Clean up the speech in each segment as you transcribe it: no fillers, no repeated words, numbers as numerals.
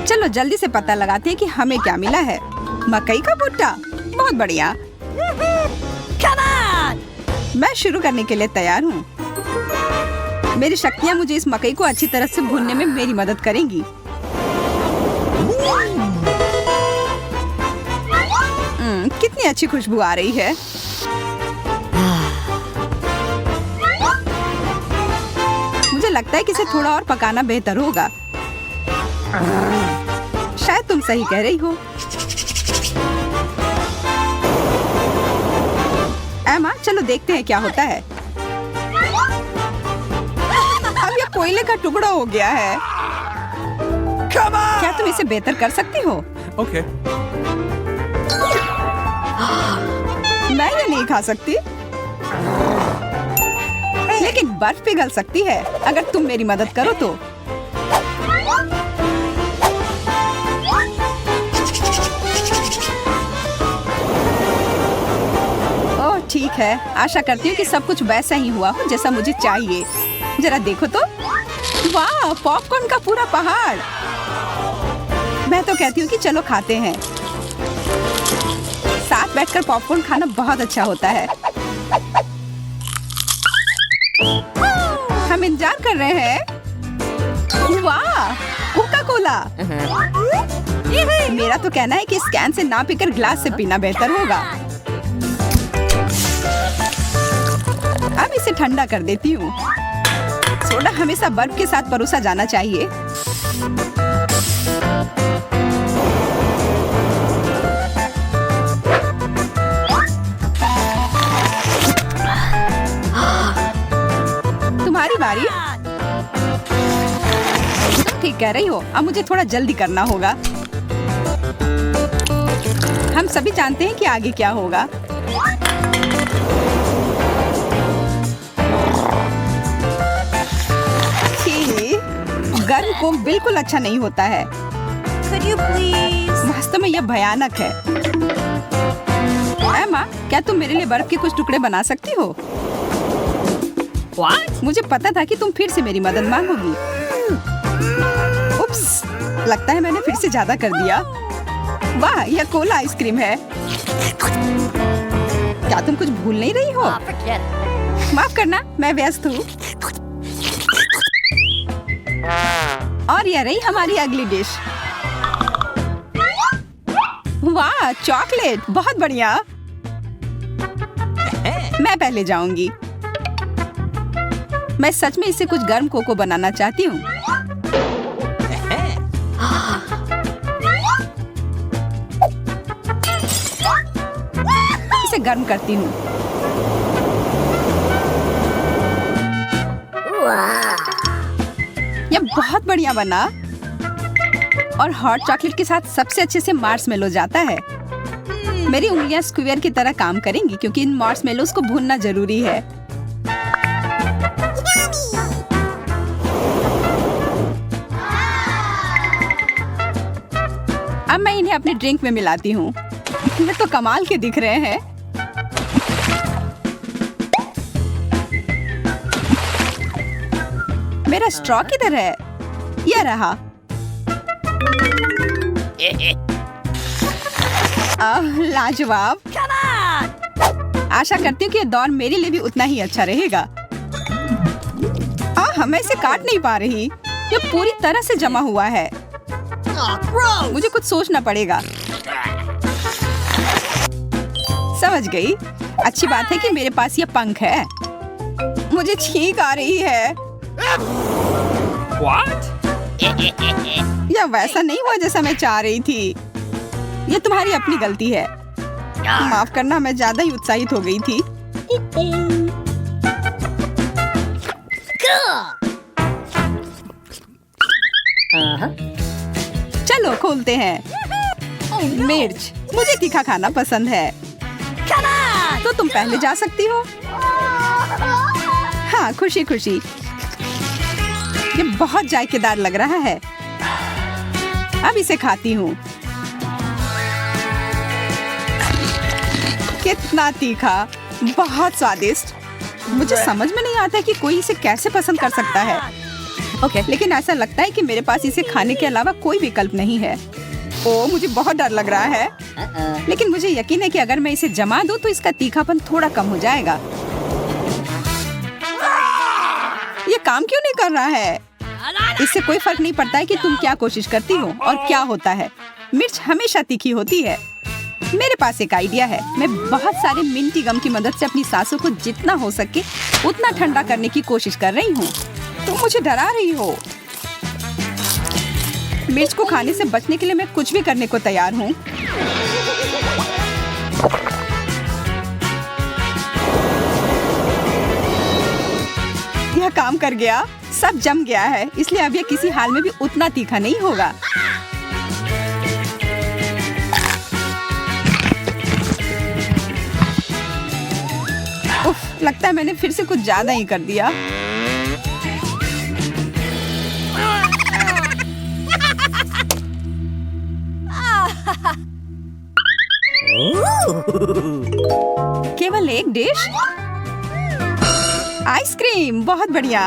चलो जल्दी से पता लगाते हैं कि हमें क्या मिला है। मकई का भुट्टा, बहुत बढ़िया। मैं शुरू करने के लिए तैयार हूँ। मेरी शक्तियाँ मुझे इस मकई को अच्छी तरह से भूनने में मेरी मदद करेंगी। कितनी अच्छी खुशबू आ रही है। मुझे लगता है कि इसे थोड़ा और पकाना बेहतर होगा। शायद तुम सही कह रही हो। एमा, चलो देखते हैं क्या होता है। अब यह कोयले का टुकड़ा हो गया है। क्या तुम इसे बेहतर कर सकती हो? Okay. मैं ये नहीं खा सकती, लेकिन बर्फ पिघल सकती है अगर तुम मेरी मदद करो तो। ओह ठीक है, आशा करती हूँ कि सब कुछ वैसा ही हुआ हो जैसा मुझे चाहिए। जरा देखो तो, वाह, पॉपकॉर्न का पूरा पहाड़। मैं तो कहती हूँ कि चलो खाते हैं। साथ बैठकर पॉपकॉर्न खाना बहुत अच्छा होता है। हम इंतजार कर रहे हैं। वाह, कोका कोला। मेरा तो कहना है कि इस कैन से ना पीकर ग्लास से पीना बेहतर होगा। अब इसे ठंडा कर देती हूँ। सोडा हमेशा बर्फ के साथ परोसा जाना चाहिए। तुम्हारी बारी। तुम ठीक कह रही हो। अब मुझे थोड़ा जल्दी करना होगा। हम सभी जानते हैं कि आगे क्या होगा। गर्म कोक बिल्कुल अच्छा नहीं होता है। वास्तव में यह भयानक है। एमा, क्या तुम मेरे लिए बर्फ के कुछ टुकड़े बना सकती हो? What? मुझे पता था कि तुम फिर से मेरी मदद मांगोगी। उप्स, लगता है मैंने फिर से ज्यादा कर दिया। वाह, यह कोला आइसक्रीम है। क्या तुम कुछ भूल नहीं रही हो? माफ करना, मैं व्यस्त हूँ। और यह रही हमारी अगली डिश। वाह, चॉकलेट, बहुत बढ़िया। मैं पहले जाऊंगी। मैं सच में इससे कुछ गर्म कोको बनाना चाहती हूँ। इसे गर्म करती हूँ। यह बहुत बढ़िया बना। और हॉट चॉकलेट के साथ सबसे अच्छे से मार्शमेलो जाता है। मेरी उंगलियां स्क्वायर की तरह काम करेंगी क्योंकि इन मार्शमेलोस को भूनना जरूरी है। अब मैं इन्हें अपने ड्रिंक में मिलाती हूँ। ये तो कमाल के दिख रहे हैं। मेरा स्ट्रॉ किधर है? यह रहा। लाजवाब। आशा करती हूँ कि यह दौर मेरे लिए भी उतना ही अच्छा रहेगा। मैं इसे काट नहीं पा रही। यह पूरी तरह से जमा हुआ है। मुझे कुछ सोचना पड़ेगा। समझ गई। अच्छी बात है कि मेरे पास यह पंख है। मुझे छींक आ रही है। What? यह वैसा नहीं हुआ जैसा मैं चाह रही थी। यह तुम्हारी अपनी गलती है। माफ करना, मैं ज्यादा ही उत्साहित हो गई थी। चलो खोलते हैं। मिर्च, मुझे तीखा खाना पसंद है। तो तुम पहले जा सकती हो। हाँ, खुशी खुशी। ये बहुत जायकेदार लग रहा है। अब इसे खाती हूँ। कितना तीखा, बहुत स्वादिष्ट। मुझे समझ में नहीं आता कि कोई इसे कैसे पसंद कर सकता है। लेकिन ऐसा लगता है कि मेरे पास इसे खाने के अलावा कोई विकल्प नहीं है। ओ, मुझे बहुत डर लग रहा है, लेकिन मुझे यकीन है कि अगर मैं इसे जमा दूं तो इसका तीखापन थोड़ा कम हो जाएगा। ये काम क्यों नहीं कर रहा है? इससे कोई फर्क नहीं पड़ता है कि तुम क्या कोशिश करती हो और क्या होता है। मिर्च हमेशा तीखी होती है। मेरे पास एक आइडिया है। मैं बहुत सारे मिंटी गम की मदद से अपनी सांसों को जितना हो सके उतना ठंडा करने की कोशिश कर रही हूँ। तुम मुझे डरा रही हो। मिर्च को खाने से बचने के लिए मैं कुछ भी करने को तैयार हूँ। यह काम कर गया। सब जम गया है, इसलिए अब यह किसी हाल में भी उतना तीखा नहीं होगा। उफ, लगता है मैंने फिर से कुछ ज्यादा ही कर दिया। केवल एक डिश आइसक्रीम, बहुत बढ़िया।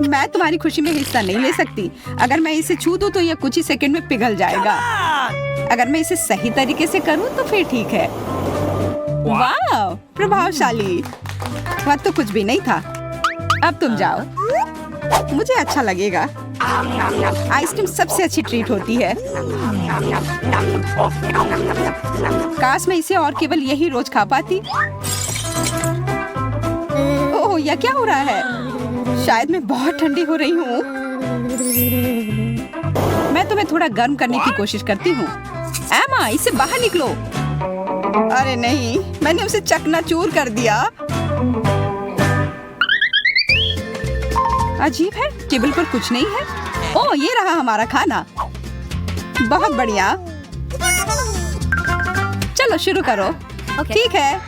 मैं तुम्हारी खुशी में हिस्सा नहीं ले सकती। अगर मैं इसे छू दूं तो यह कुछ ही सेकंड में पिघल जाएगा। अगर मैं इसे सही तरीके से करूं तो फिर ठीक है। वाह, प्रभावशाली। वह तो कुछ भी नहीं था। अब तुम जाओ, मुझे अच्छा लगेगा। आइसक्रीम सबसे अच्छी ट्रीट होती है। काश मैं इसे और केवल यही रोज खा पाती। ओह, यह क्या हो रहा है? शायद मैं बहुत ठंडी हो रही हूँ। मैं तुम्हें थोड़ा गर्म करने की कोशिश करती हूँ। एमा, इसे बाहर निकलो। अरे नहीं, मैंने उसे चकनाचूर कर दिया। अजीब है, टेबल पर कुछ नहीं है। ओह, ये रहा हमारा खाना। बहुत बढ़िया। चलो शुरू करो। ठीक है,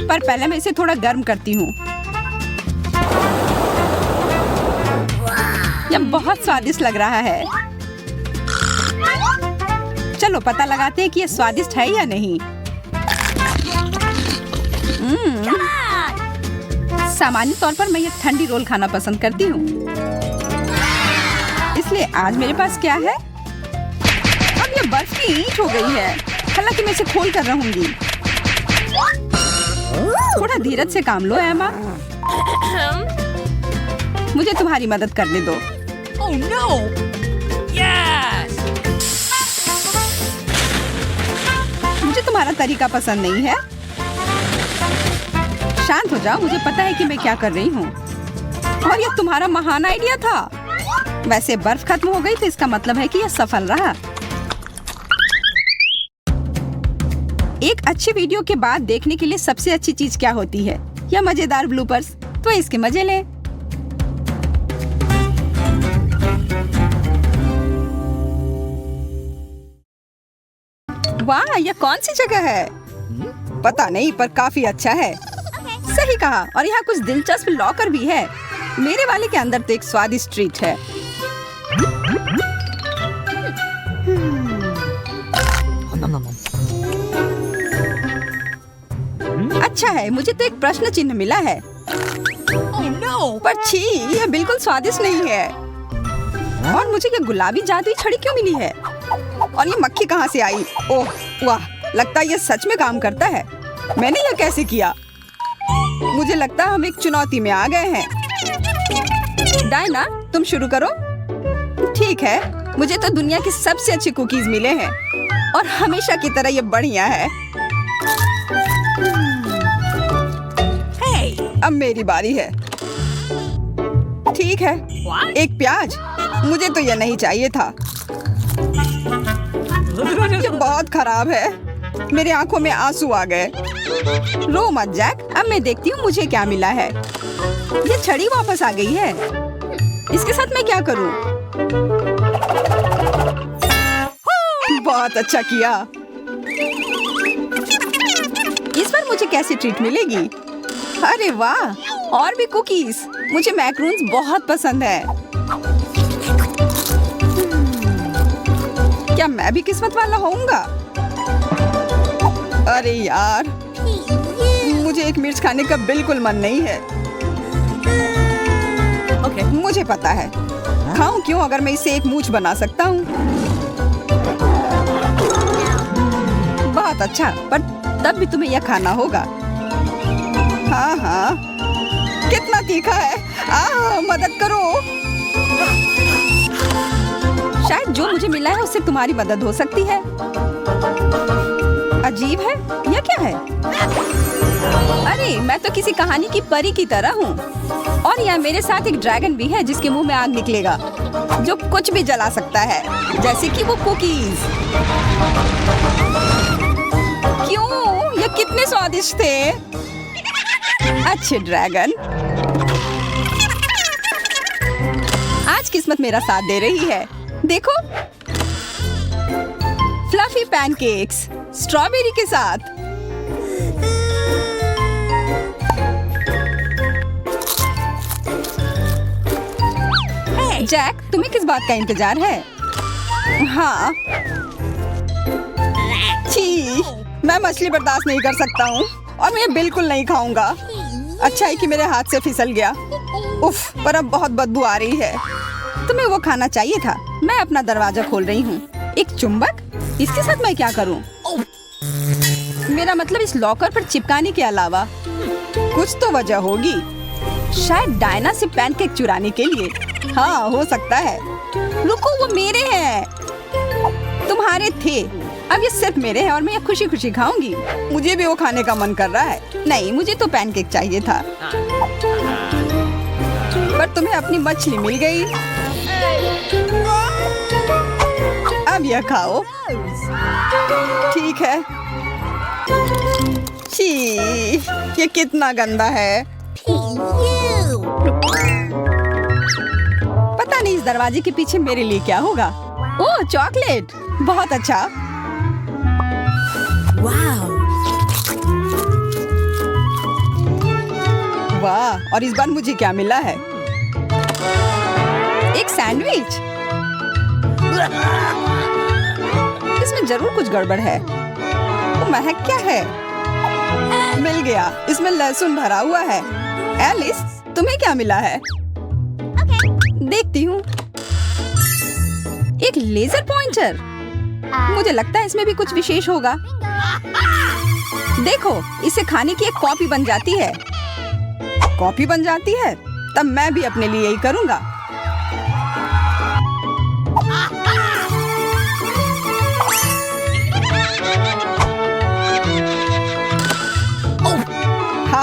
पर पहले मैं इसे थोड़ा गर्म करती हूँ। यह बहुत स्वादिष्ट लग रहा है। चलो पता लगाते हैं कि यह स्वादिष्ट है या नहीं। सामान्य तौर पर मैं ये ठंडी रोल खाना पसंद करती हूँ, इसलिए आज मेरे पास क्या है? अब ये बर्फ की ईंट हो गई है। हालांकि मैं इसे खोल कर रहूंगी। थोड़ा धीरज से काम लो एमा। मुझे तुम्हारी मदद करने दो। Oh no! Yes! मुझे तुम्हारा तरीका पसंद नहीं है। शांत हो जाओ, मुझे पता है कि मैं क्या कर रही हूँ। और यह तुम्हारा महान आइडिया था। वैसे बर्फ खत्म हो गई तो इसका मतलब है कि यह सफल रहा। एक अच्छी वीडियो के बाद देखने के लिए सबसे अच्छी चीज क्या होती है? यह मजेदार ब्लूपर्स। तो इसके मजे लें। वाह, यह कौन सी जगह है? पता नहीं, पर काफी अच्छा है। सही कहा। और यहाँ कुछ दिलचस्प लॉकर भी है। मेरे वाले के अंदर तो एक स्वादिष्ट ट्रीट है। अच्छा है, मुझे तो एक प्रश्न चिन्ह मिला है। Oh no! पर छी, यह बिल्कुल स्वादिष्ट नहीं है। और मुझे ये गुलाबी जादुई छड़ी क्यों मिली है? और ये मक्खी कहाँ से आई? ओह वाह, लगता है ये सच में काम करता है। मैंने यह कैसे किया? मुझे लगता है हम एक चुनौती में आ गए हैं। डायना, तुम शुरू करो। ठीक है, मुझे तो दुनिया की सबसे अच्छे कुकीज मिले हैं और हमेशा की तरह ये बढ़िया है। अब मेरी बारी है। ठीक है, एक प्याज। मुझे तो यह नहीं चाहिए था। ये बहुत खराब है। मेरे आंखों में आंसू आ गए। रो मत जैक, अब मैं देखती हूँ मुझे क्या मिला है। ये छड़ी वापस आ गई है। इसके साथ मैं क्या करूँ? बहुत अच्छा किया। इस बार मुझे कैसी ट्रीट मिलेगी? अरे वाह, और भी कुकीज। मुझे मैक्रोन्स बहुत पसंद है। क्या मैं भी किस्मत वाला होऊंगा? अरे यार, मुझे एक मिर्च खाने का बिल्कुल मन नहीं है। Okay. मुझे पता है। खाऊं क्यों अगर मैं इसे एक मूंछ बना सकता हूँ। बहुत अच्छा, पर तब भी तुम्हें यह खाना होगा। हाँ हाँ, कितना तीखा है। मदद करो। शायद जो मुझे मिला है उससे तुम्हारी मदद हो सकती है। अजीब है, यह क्या है? अरे मैं तो किसी कहानी की परी की तरह हूँ। और यहाँ मेरे साथ एक ड्रैगन भी है जिसके मुंह में आग निकलेगा, जो कुछ भी जला सकता है, जैसे कि वो कुकीज। क्यों? ये कितने स्वादिष्ट थे। अच्छे ड्रैगन, आज किस्मत मेरा साथ दे रही है। देखो, फ्लफी पैनकेक्स स्ट्रॉबेरी के साथ। जैक, तुम्हें किस बात का इंतजार है? हाँ, छी, मैं मछली बर्दाश्त नहीं कर सकता हूँ और मैं ये बिल्कुल नहीं खाऊंगा। अच्छा है कि मेरे हाथ से फिसल गया। उफ, पर अब बहुत बदबू आ रही है। तुम्हें वो खाना चाहिए था। मैं अपना दरवाजा खोल रही हूँ। एक चुंबक? इसके साथ मैं क्या करूँ? मेरा मतलब इस लॉकर पर चिपकाने के अलावा कुछ तो वजह होगी। शायद डायना से पैनकेक चुराने के लिए। हाँ, हो सकता है। रुको, वो मेरे हैं। तुम्हारे थे, अब ये सिर्फ मेरे हैं और मैं ये खुशी खुशी खाऊंगी। मुझे भी वो खाने का मन कर रहा है। नहीं, मुझे तो पैनकेक चाहिए था। पर तुम्हें अपनी मछली मिल गई। अब यह खाओ। ठीक है। छी, ये कितना गंदा है। पता नहीं इस दरवाजे के पीछे मेरे लिए क्या होगा। ओह, चॉकलेट, बहुत अच्छा। वाह, और इस बार मुझे क्या मिला है? एक सैंडविच। इसमें जरूर कुछ गड़बड़ है। वो महक क्या है? मिल गया, इसमें लहसुन भरा हुआ है। एलिस, तुम्हें क्या मिला है? देखती हूँ। एक लेजर पॉइंटर। मुझे लगता है इसमें भी कुछ विशेष होगा। देखो, इसे खाने की एक कॉपी बन जाती है। कॉपी बन जाती है? तब मैं भी अपने लिए यही करूँगा।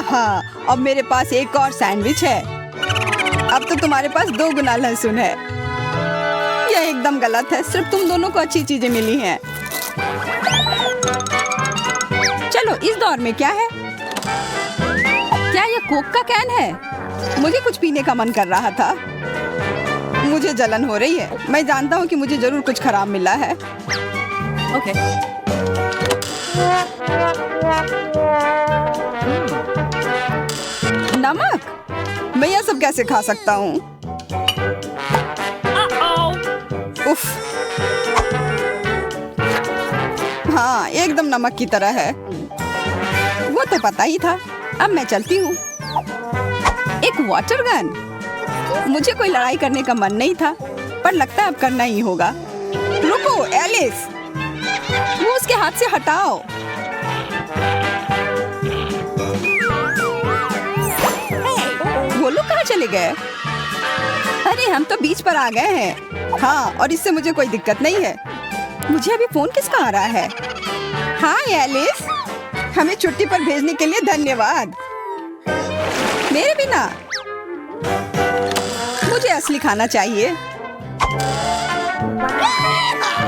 हाँ, अब मेरे पास एक और सैंडविच है। अब तो तुम्हारे पास 2 गुना लहसुन है। यह एकदम गलत है। सिर्फ तुम दोनों को अच्छी चीजें मिली हैं। चलो, इस दौर में क्या है? क्या यह कोक का कैन है? मुझे कुछ पीने का मन कर रहा था। मुझे जलन हो रही है। मैं जानता हूँ कि मुझे जरूर कुछ खराब मिला है। Okay. नमक? मैं यह सब कैसे खा सकता हूँ? उफ, हाँ, एकदम नमक की तरह है। वो तो पता ही था। अब मैं चलती हूँ। एक वाटर गन। मुझे कोई लड़ाई करने का मन नहीं था, पर लगता है अब करना ही होगा। रुको, एलिस, वो उसके हाथ से हटाओ। वो लोग कहाँ चले गए? अरे, हम तो बीच पर आ गए हैं। हाँ, और इससे मुझे कोई दिक्कत नहीं है। मुझे अभी फोन किसका आ रहा है? हाय एलिस, हमें छुट्टी पर भेजने के लिए धन्यवाद। मेरे बिना? मुझे असली खाना चाहिए।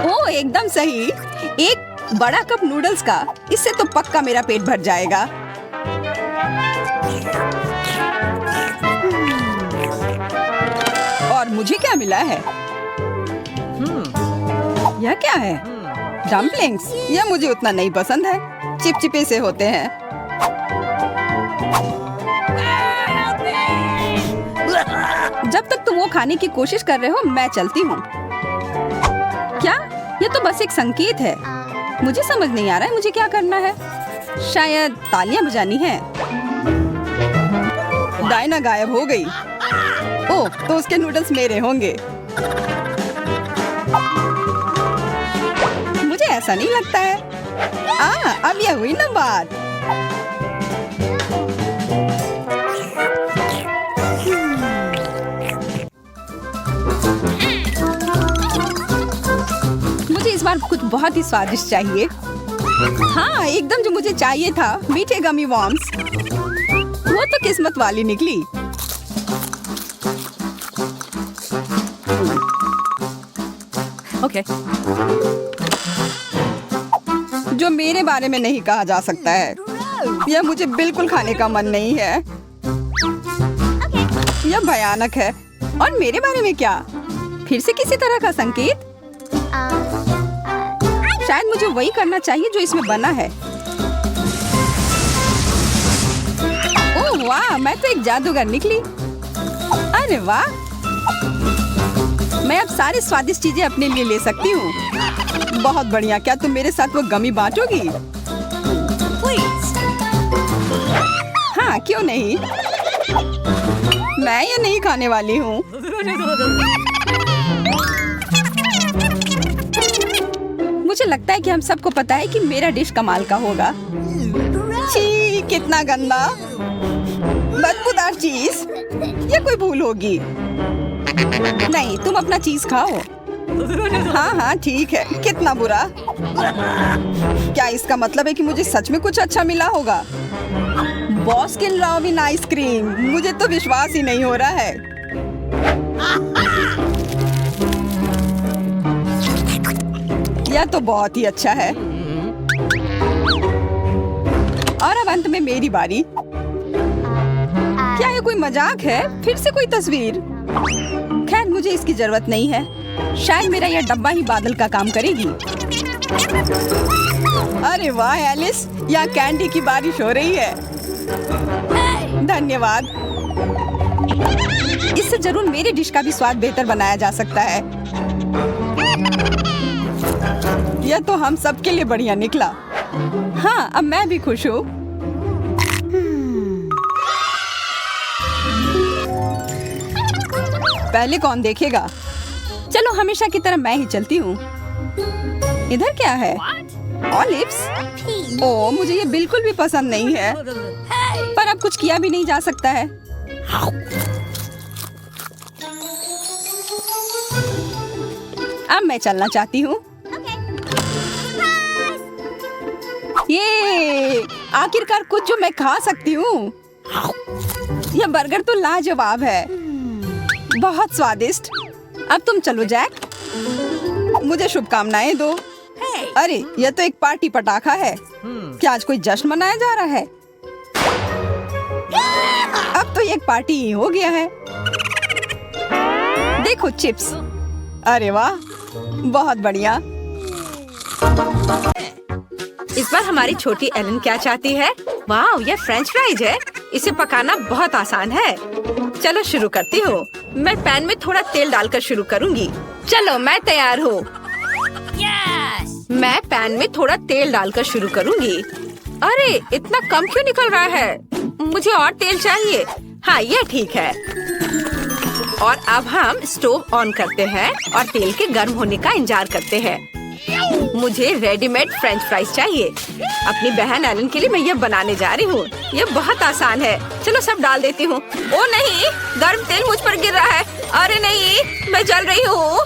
ओह, एकदम सही। एक बड़ा कप नूडल्स का। इससे तो पक्का मेरा पेट भर जाएगा। और मुझे क्या मिला है? यह क्या है? डम्पलिंग्स। यह मुझे उतना नहीं पसंद है। चिपचिपे से होते हैं। जब तक तुम वो खाने की कोशिश कर रहे हो, मैं चलती हूँ। क्या? ये तो बस एक संकेत है। मुझे समझ नहीं आ रहा है मुझे क्या करना है। शायद तालियां बजानी है। डायना गायब हो गई। ओह, तो उसके नूडल्स मेरे होंगे। मुझे ऐसा नहीं लगता है। अब यह हुई ना बात। मुझे इस बार कुछ बहुत ही स्वादिष्ट चाहिए। हाँ, एकदम जो मुझे चाहिए था, मीठे गमी वॉर्म्स। वो तो किस्मत वाली निकली। Okay. जो मेरे बारे में नहीं कहा जा सकता है। यह मुझे बिल्कुल खाने का मन नहीं है। यह भयानक है। और मेरे बारे में क्या? फिर से किसी तरह का संकेत? शायद मुझे वही करना चाहिए जो इसमें बना है। ओह वाह, मैं तो एक जादूगर निकली। अरे वाह, मैं अब सारी स्वादिष्ट चीजें अपने लिए ले सकती हूँ। बहुत बढ़िया। क्या तुम मेरे साथ वो गमी बांटोगी? हाँ, क्यों नहीं। मैं ये नहीं खाने वाली हूँ। मुझे लगता है कि हम सबको पता है कि मेरा डिश कमाल का होगा। छी, कितना गंदा, बदबूदार चीज। ये कोई भूल होगी। नहीं, तुम अपना चीज खाओ। हाँ हाँ ठीक है। कितना बुरा। क्या इसका मतलब है कि मुझे सच में कुछ अच्छा मिला होगा? बॉस्किन रॉबिन आइसक्रीम। मुझे तो विश्वास ही नहीं हो रहा है। यह तो बहुत ही अच्छा है। और अब अंत में मेरी बारी। क्या ये कोई मजाक है? फिर से कोई तस्वीर? खैर, मुझे इसकी जरूरत नहीं है। शायद मेरा यह डब्बा ही बादल का काम करेगी। अरे वाह एलिस, यहाँ कैंडी की बारिश हो रही है। धन्यवाद। इससे जरूर मेरे डिश का भी स्वाद बेहतर बनाया जा सकता है। यह तो हम सबके लिए बढ़िया निकला। हाँ, अब मैं भी खुश हूँ। पहले कौन देखेगा? चलो, हमेशा की तरह मैं ही चलती हूँ। इधर क्या है? ऑलिव्स? ओह, मुझे ये बिल्कुल भी पसंद नहीं है। पर अब कुछ किया भी नहीं जा सकता है। अब मैं चलना चाहती हूँ। ये आखिरकार कुछ जो मैं खा सकती हूँ। यह बर्गर तो लाजवाब है, बहुत स्वादिष्ट। अब तुम चलो जैक, मुझे शुभकामनाएं दो। अरे, यह तो एक पार्टी पटाखा है। क्या आज कोई जश्न मनाया जा रहा है? अब तो ये एक पार्टी ही हो गया है। देखो चिप्स। अरे वाह, बहुत बढ़िया। इस बार हमारी छोटी एलन क्या चाहती है? वाह, यह फ्रेंच फ्राइज है। इसे पकाना बहुत आसान है। चलो शुरू करती हूँ। मैं पैन में थोड़ा तेल डालकर शुरू करूँगी। चलो, मैं तैयार हूँ। Yes! मैं पैन में थोड़ा तेल डालकर शुरू करूँगी। अरे, इतना कम क्यों निकल रहा है? मुझे और तेल चाहिए। हाँ, यह ठीक है। और अब हम स्टोव ऑन करते हैं और तेल के गर्म होने का इंतजार करते हैं। मुझे रेडीमेड फ्रेंच फ्राइज चाहिए। अपनी बहन एलन के लिए मैं यह बनाने जा रही हूँ। यह बहुत आसान है। चलो सब डाल देती हूँ। ओ नहीं, गर्म तेल मुझ पर गिर रहा है। अरे नहीं, मैं जल रही हूँ।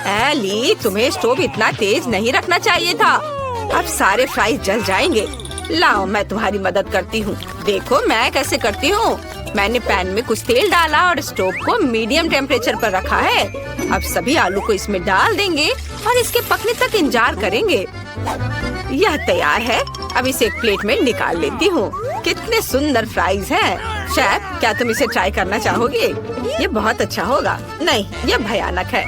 एली, तुम्हें स्टोव इतना तेज नहीं रखना चाहिए था। अब सारे फ्राइज जल जाएंगे। लाओ, मैं तुम्हारी मदद करती हूँ। देखो मैं कैसे करती हूँ। मैंने पैन में कुछ तेल डाला और स्टोव को मीडियम टेम्परेचर पर रखा है। अब सभी आलू को इसमें डाल देंगे और इसके पकने तक इंतजार करेंगे। यह तैयार है। अब इसे एक प्लेट में निकाल लेती हूँ। कितने सुंदर फ्राइज हैं। शेफ, क्या तुम इसे ट्राई करना चाहोगे? ये बहुत अच्छा होगा। नहीं, यह भयानक है।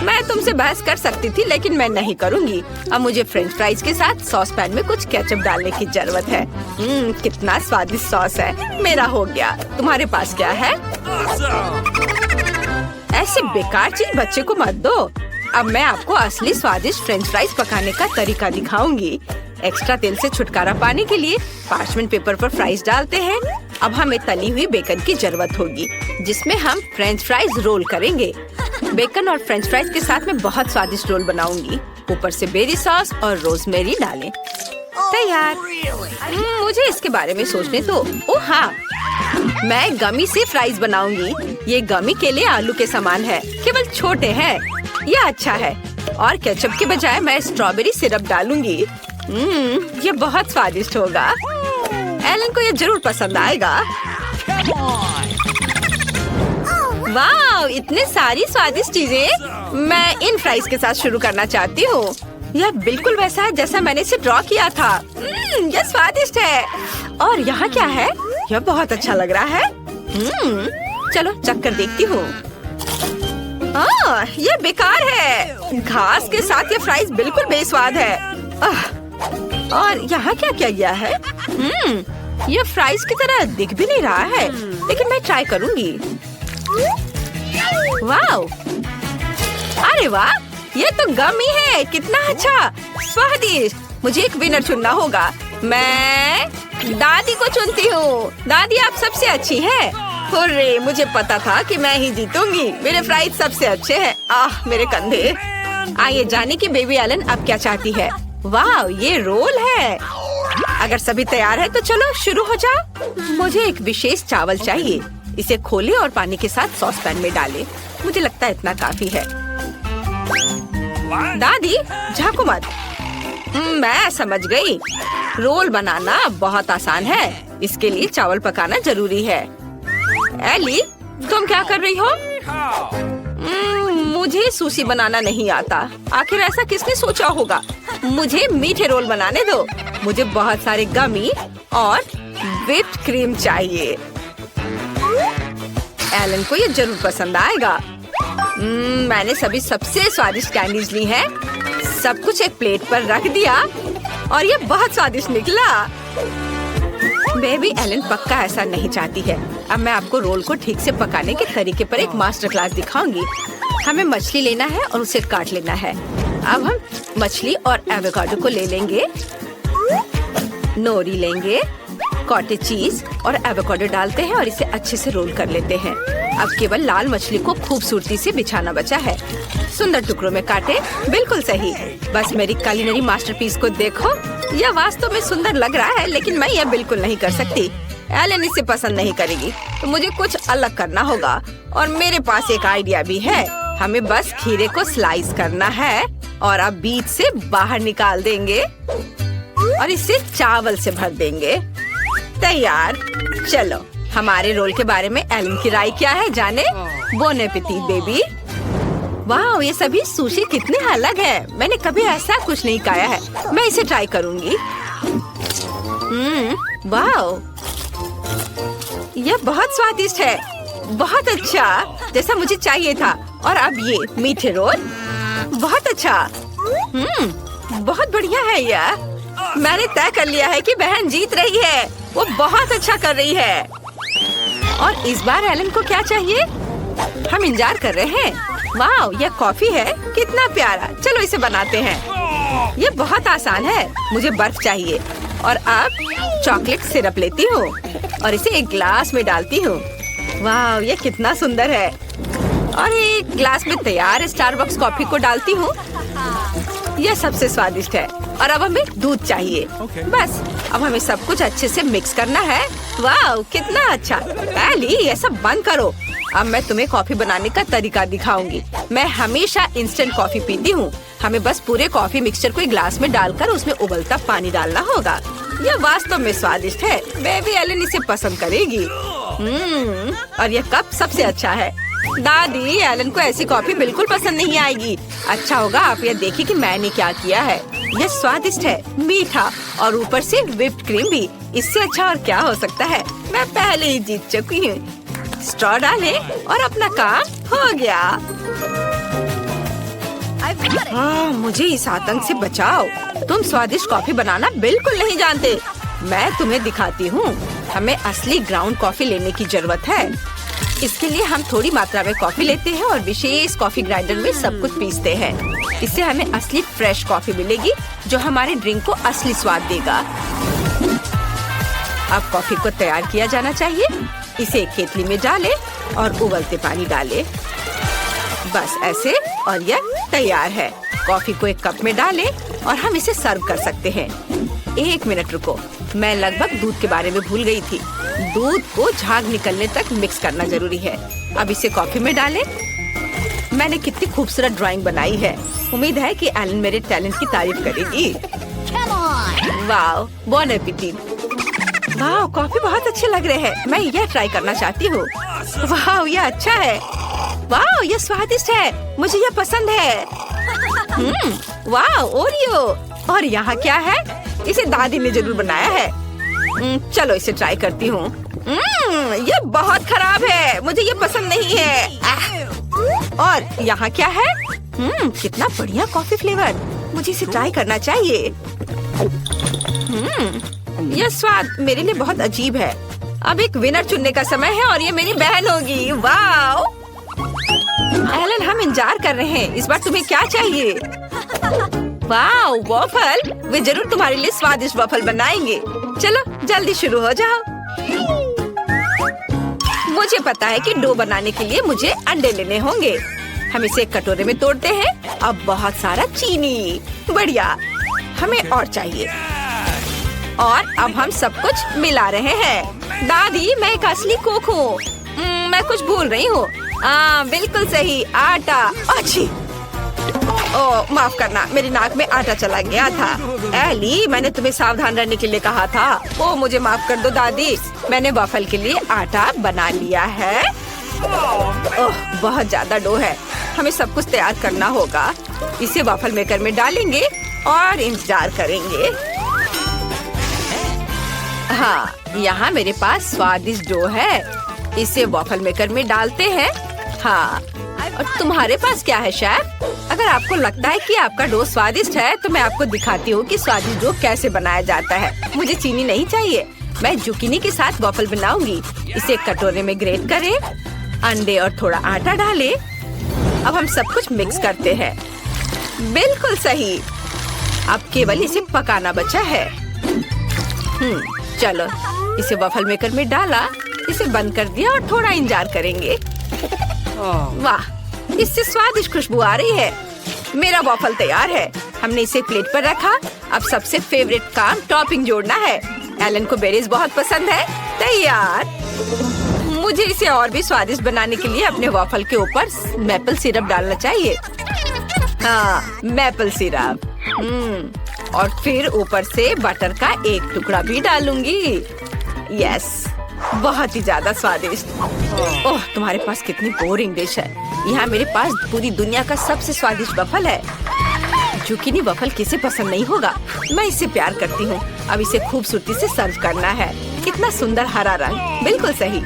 मैं तुमसे बहस कर सकती थी, लेकिन मैं नहीं करूँगी। अब मुझे फ्रेंच फ्राइज के साथ सॉस पैन में कुछ केचप डालने की जरूरत है। कितना स्वादिष्ट सॉस है। मेरा हो गया। तुम्हारे पास क्या है? ऐसे बेकार चीज बच्चे को मत दो। अब मैं आपको असली स्वादिष्ट फ्रेंच फ्राइज पकाने का तरीका दिखाऊंगी। एक्स्ट्रा तेल से छुटकारा पाने के लिए पार्चमेंट पेपर पर फ्राइज डालते हैं। अब हमें तली हुई बेकन की जरूरत होगी, जिसमें हम फ्रेंच फ्राइज रोल करेंगे। बेकन और फ्रेंच फ्राइज के साथ मैं बहुत स्वादिष्ट रोल बनाऊंगी। ऊपर से बेरी सॉस और रोजमेरी डालें। तैयार। मुझे इसके बारे में सोचने दो। ओह हाँ, मैं गमी से फ्राइज बनाऊंगी। ये गमी के लिए आलू के समान है, केवल छोटे हैं। यह अच्छा है। और केचप के बजाय मैं स्ट्रॉबेरी सिरप डालूंगी। ये बहुत स्वादिष्ट होगा। एलन को ये जरूर पसंद आएगा। वाह, इतने सारी स्वादिष्ट चीजें। मैं इन फ्राइज के साथ शुरू करना चाहती हूँ। यह बिल्कुल वैसा है जैसा मैंने इसे ड्रॉ किया था। यह स्वादिष्ट है। और यहाँ क्या है? यह बहुत अच्छा लग रहा है। चलो चक्कर देखती हूँ। यह बेकार है। घास के साथ ये फ्राइज बिल्कुल बेस्वाद है। और यहाँ क्या किया गया है? यह फ्राइज की तरह दिख भी नहीं रहा है, लेकिन मैं ट्राई करूंगी। वाह, अरे वाह, ये तो गमी है। कितना अच्छा, स्वादिष्ट। मुझे एक विनर चुनना होगा। मैं दादी को चुनती हूँ। दादी, आप सबसे अच्छी हैं। हुर्रे, मुझे पता था कि मैं ही जीतूंगी। मेरे फ्राइज सबसे अच्छे हैं। मेरे कंधे। आइए जाने की बेबी एलन अब क्या चाहती है। वाह, ये रोल है। अगर सभी तैयार है तो चलो शुरू हो जाओ। मुझे एक विशेष चावल चाहिए। इसे खोलें और पानी के साथ सॉस पैन में डालें। मुझे लगता है इतना काफी है। दादी, झाँको मत। मैं समझ गई। रोल बनाना बहुत आसान है। इसके लिए चावल पकाना जरूरी है। एली, तुम क्या कर रही हो? मुझे सुशी बनाना नहीं आता। आखिर ऐसा किसने सोचा होगा? मुझे मीठे रोल बनाने दो। मुझे बहुत सारे गमी और व्हिप्ड क्रीम चाहिए। एलन को ये जरूर पसंद आएगा। मैंने सभी सबसे स्वादिष्ट कैंडीज ली हैं। सब कुछ एक प्लेट पर रख दिया और ये बहुत स्वादिष्ट निकला। बेबी एलन पक्का ऐसा नहीं चाहती है। अब मैं आपको रोल को ठीक से पकाने के तरीके पर एक मास्टर क्लास दिखाऊंगी। हमें मछली लेना है और उसे काट लेना है। अब हम मछली और एवोकाडो को ले लेंगे। नोरी लेंगे, कॉटेज चीज और एवोकाडो डालते हैं और इसे अच्छे से रोल कर लेते हैं। अब केवल लाल मछली को खूबसूरती से बिछाना बचा है। सुंदर टुकड़ों में काटे। बिल्कुल सही। बस मेरी कुलिनरी मास्टरपीस को देखो। यह वास्तव में सुंदर लग रहा है, लेकिन मैं यह बिल्कुल नहीं कर सकती। एलन इसे पसंद नहीं करेगी, तो मुझे कुछ अलग करना होगा। और मेरे पास एक आइडिया भी है। हमें बस खीरे को स्लाइस करना है और अब बीच से बाहर निकाल देंगे और इसे चावल से भर देंगे। तैयार। चलो, हमारे रोल के बारे में एलन की राय क्या है जाने। Bone appétit baby. वाह, ये सभी सुशी कितने अलग है। मैंने कभी ऐसा कुछ नहीं खाया है। मैं इसे ट्राई करूंगी। वाह, यह बहुत स्वादिष्ट है। बहुत अच्छा, जैसा मुझे चाहिए था। और अब ये मीठे रोल। बहुत अच्छा। बहुत बढ़िया है यह। मैंने तय कर लिया है कि बहन जीत रही है। वो बहुत अच्छा कर रही है। और इस बार एलन को क्या चाहिए? हम इंतजार कर रहे हैं। वाह, यह कॉफी है। कितना प्यारा। चलो इसे बनाते हैं। ये बहुत आसान है। मुझे बर्फ चाहिए और अब चॉकलेट सिरप लेती हूँ और इसे एक ग्लास में डालती हूँ। वाह, यह कितना सुंदर है। और एक ग्लास में तैयार स्टारबक्स कॉफी को डालती हूँ। यह सबसे स्वादिष्ट है। और अब हमें दूध चाहिए। बस अब हमें सब कुछ अच्छे से मिक्स करना है। वाह, कितना अच्छा। एली, ये सब बंद करो। अब मैं तुम्हें कॉफी बनाने का तरीका दिखाऊंगी। मैं हमेशा इंस्टेंट कॉफी पीती हूँ। हमें बस पूरे कॉफी मिक्सचर को एक ग्लास में डालकर उसमें उबलता पानी डालना होगा। यह वास्तव में स्वादिष्ट है। बेबी एलन इसे पसंद करेगी। और यह कप सबसे अच्छा है। दादी, एलन को ऐसी कॉफी बिल्कुल पसंद नहीं आएगी। अच्छा होगा आप यह देखिए कि मैंने क्या किया है। यह स्वादिष्ट है, मीठा और ऊपर से व्हिप्ड क्रीम भी। इससे अच्छा और क्या हो सकता है। मैं पहले ही जीत चुकी हूँ। स्ट्रॉ डालें और अपना काम हो गया। मुझे इस आतंक से बचाओ। तुम स्वादिष्ट कॉफी बनाना बिल्कुल नहीं जानते। मैं तुम्हें दिखाती हूँ। हमें असली ग्राउंड कॉफी लेने की जरूरत है। इसके लिए हम थोड़ी मात्रा में कॉफी लेते हैं और विशेष कॉफी ग्राइंडर में सब कुछ पीसते हैं। इससे हमें असली फ्रेश कॉफी मिलेगी जो हमारे ड्रिंक को असली स्वाद देगा। अब कॉफी को तैयार किया जाना चाहिए। इसे एक केतली में डालें और उबलते पानी डालें। बस ऐसे और यह तैयार है। कॉफी को एक कप में डालें और हम इसे सर्व कर सकते हैं। 1 मिनट रुको, मैं लगभग दूध के बारे में भूल गई थी। दूध को झाग निकलने तक मिक्स करना जरूरी है। अब इसे कॉफी में डालें। मैंने कितनी खूबसूरत ड्राइंग बनाई है। उम्मीद है कि एलन मेरे टैलेंट की तारीफ करेगी। वाह, बॉन एपेटिट। वाह, कॉफी बहुत अच्छे लग रहे हैं। मैं यह ट्राई करना चाहती हूँ। वाह, यह अच्छा है। वाह, यह स्वादिष्ट है। मुझे यह पसंद है। वाह, ओरियो। और यहाँ क्या है? इसे दादी ने जरूर बनाया है। चलो इसे ट्राई करती हूँ। यह बहुत खराब है। मुझे यह पसंद नहीं है। और यहाँ क्या है? कितना बढ़िया कॉफी फ्लेवर। मुझे इसे ट्राई करना चाहिए। यह स्वाद मेरे लिए बहुत अजीब है। अब एक विनर चुनने का समय है और ये मेरी बहन होगी। वाह एलन, हम इंतजार कर रहे हैं। इस बार तुम्हें क्या चाहिए? वाह, वॉफल। वे जरूर तुम्हारे लिए स्वादिष्ट वॉफल बनाएंगे। चलो जल्दी शुरू हो जाओ। मुझे पता है कि डो बनाने के लिए मुझे अंडे लेने होंगे। हम इसे एक कटोरे में तोड़ते हैं। अब बहुत सारा चीनी। बढ़िया, हमें और चाहिए। और अब हम सब कुछ मिला रहे हैं। दादी, मैं एक असली कुक हूँ। मैं कुछ भूल रही हूँ। बिल्कुल सही, आटा। अच्छी। ओह, माफ करना, मेरी नाक में आटा चला गया था। एली, मैंने तुम्हें सावधान रहने के लिए कहा था। ओह, मुझे माफ कर दो दादी। मैंने वॉफल के लिए आटा बना लिया है। ओह, बहुत ज्यादा डो है। हमें सब कुछ तैयार करना होगा। इसे वॉफल मेकर में डालेंगे और इंतजार करेंगे। हाँ, यहाँ मेरे पास स्वादिष्ट डो है। इसे वॉफल मेकर में डालते हैं। हाँ, और तुम्हारे पास क्या है शेफ? अगर आपको लगता है कि आपका डो स्वादिष्ट है तो मैं आपको दिखाती हूँ कि स्वादिष्ट डो कैसे बनाया जाता है। मुझे चीनी नहीं चाहिए। मैं जुकीनी के साथ वॉफल बनाऊंगी। इसे कटोरे में ग्रेट करें, अंडे और थोड़ा आटा डालें। अब हम सब कुछ मिक्स करते हैं। बिल्कुल सही। अब केवल इसे पकाना बचा है। चलो, इसे वॉफल मेकर में डाला, इसे बंद कर दिया और थोड़ा इंतजार करेंगे। वाह, इससे स्वादिष्ट खुशबू आ रही है। मेरा वॉफल तैयार है। हमने इसे प्लेट पर रखा। अब सबसे फेवरेट काम टॉपिंग जोड़ना है। एलन को बेरीज बहुत पसंद है। तैयार। मुझे इसे और भी स्वादिष्ट बनाने के लिए अपने वॉफल के ऊपर मैपल सिरप डालना चाहिए। हाँ, मैपल सिरप। और फिर ऊपर से बटर का एक टुकड़ा भी डालूंगी। यस, बहुत ही ज्यादा स्वादिष्ट। ओह, तुम्हारे पास कितनी बोरिंग डिश है। यहाँ मेरे पास पूरी दुनिया का सबसे स्वादिष्ट वॉफल है। जुकीनी वॉफल किसे पसंद नहीं होगा। मैं इसे प्यार करती हूँ। अब इसे खूबसूरती से सर्व करना है। कितना सुंदर हरा रंग। बिल्कुल सही।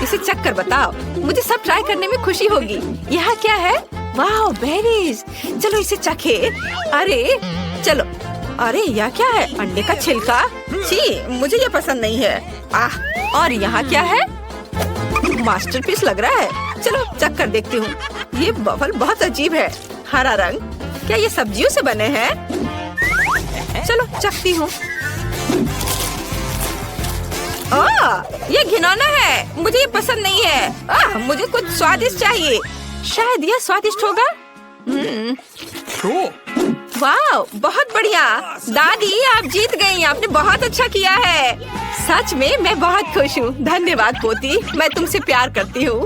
इसे चख कर बताओ। मुझे सब ट्राई करने में खुशी होगी। यहाँ क्या है? वाह, बेरीज। चलो इसे चखे। अरे चलो। अरे यह क्या है? अंडे का छिलका। छी, मुझे ये पसंद नहीं है। आह, और यहाँ क्या है? मास्टरपीस लग रहा है। चलो चख कर देखती हूँ। ये वॉफल बहुत अजीब है। हरा रंग। क्या ये सब्जियों से बने हैं? चलो चखती हूँ। ये घिनौना है। मुझे ये पसंद नहीं है। मुझे कुछ स्वादिष्ट चाहिए। शायद यह स्वादिष्ट होगा। वाह, बहुत बढ़िया। दादी, आप जीत गई। आपने बहुत अच्छा किया है। सच में मैं बहुत खुश हूँ। धन्यवाद पोती। मैं तुमसे प्यार करती हूँ।